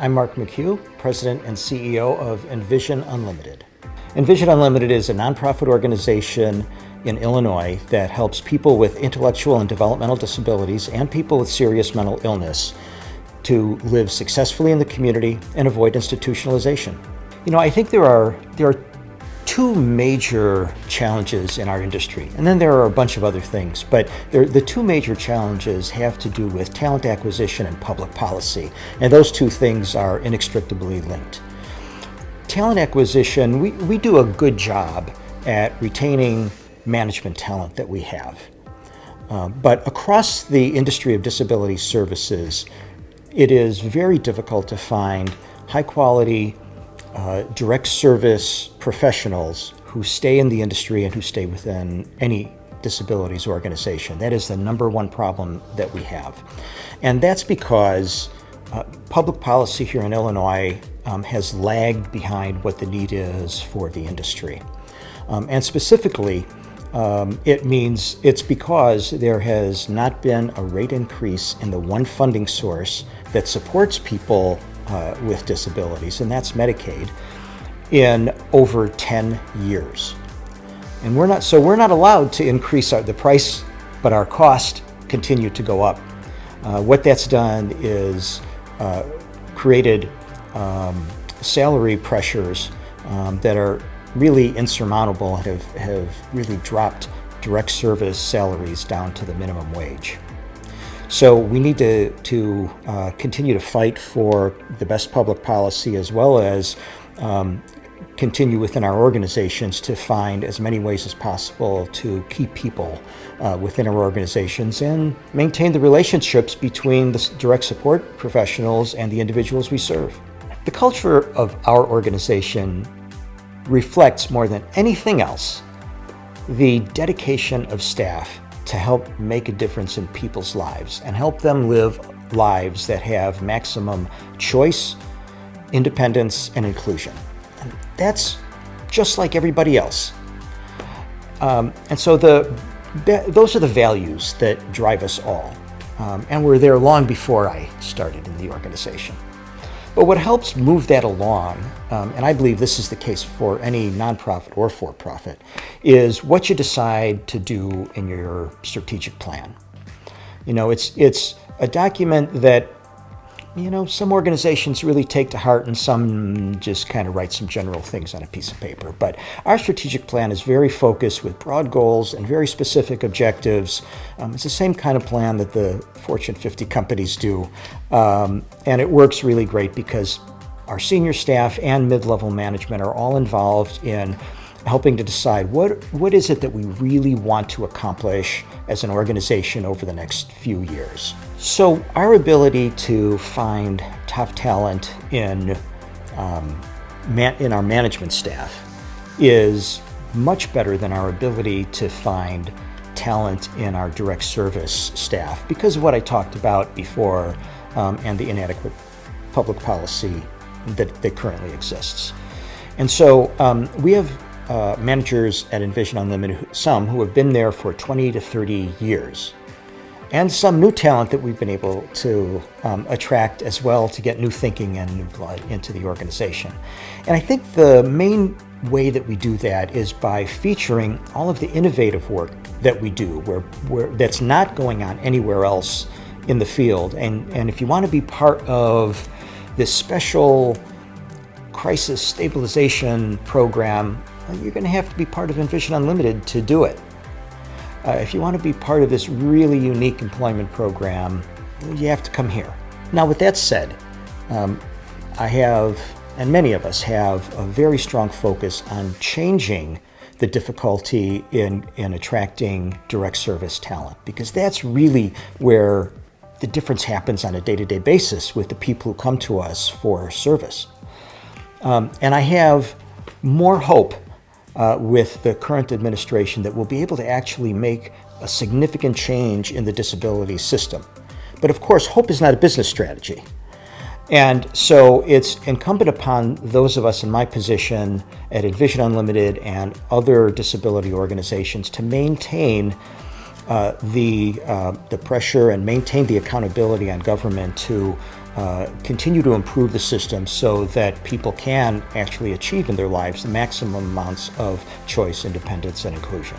I'm Mark McHugh, President and CEO of Envision Unlimited. Envision Unlimited is a nonprofit organization in Illinois that helps people with intellectual and developmental disabilities and people with serious mental illness to live successfully in the community and avoid institutionalization. I think there are two major challenges in our industry, and then there are a bunch of other things, but the two major challenges have to do with talent acquisition and public policy, and those two things are inextricably linked. Talent acquisition, we do a good job at retaining management talent that we have. But across the industry of disability services, it is very difficult to find high-quality, direct service professionals who stay in the industry and who stay within any disabilities organization. That is the number one problem that we have. And that's because public policy here in Illinois has lagged behind what the need is for the industry. And specifically, it's because there has not been a rate increase in the one funding source that supports people with disabilities, and that's Medicaid, in over 10 years. And we're not allowed to increase the price, but our costs continue to go up. What that's done is created salary pressures that are really insurmountable and have really dropped direct service salaries down to the minimum wage. So we need to continue to fight for the best public policy, as well as continue within our organizations to find as many ways as possible to keep people within our organizations and maintain the relationships between the direct support professionals and the individuals we serve. The culture of our organization reflects more than anything else the dedication of staff to help make a difference in people's lives and help them live lives that have maximum choice, independence, and inclusion. And that's just like everybody else. And so those are the values that drive us all. And were there long before I started in the organization. But what helps move that along, and I believe this is the case for any nonprofit or for-profit, is what you decide to do in your strategic plan. It's a document that, some organizations really take to heart and some just kind of write some general things on a piece of paper. But our strategic plan is very focused with broad goals and very specific objectives. It's the same kind of plan that the Fortune 50 companies do. And it works really great because our senior staff and mid-level management are all involved in helping to decide what is it that we really want to accomplish as an organization over the next few years. So our ability to find top talent in our management staff is much better than our ability to find talent in our direct service staff because of what I talked about before and the inadequate public policy that currently exists. And so we have managers at Envision Unlimited, some who have been there for 20 to 30 years, and some new talent that we've been able to attract as well to get new thinking and new blood into the organization. And I think the main way that we do that is by featuring all of the innovative work that we do, where that's not going on anywhere else in the field. And if you want to be part of this special crisis stabilization program, you're going to have to be part of Envision Unlimited to do it. If you want to be part of this really unique employment program, you have to come here. Now, with that said, I have, and many of us have, a very strong focus on changing the difficulty in attracting direct service talent, because that's really where the difference happens on a day-to-day basis with the people who come to us for service. And I have more hope with the current administration that we'll be able to actually make a significant change in the disability system. But of course, hope is not a business strategy. And so it's incumbent upon those of us in my position at Envision Unlimited and other disability organizations to maintain the pressure and maintain the accountability on government to continue to improve the system so that people can actually achieve in their lives the maximum amounts of choice, independence, and inclusion.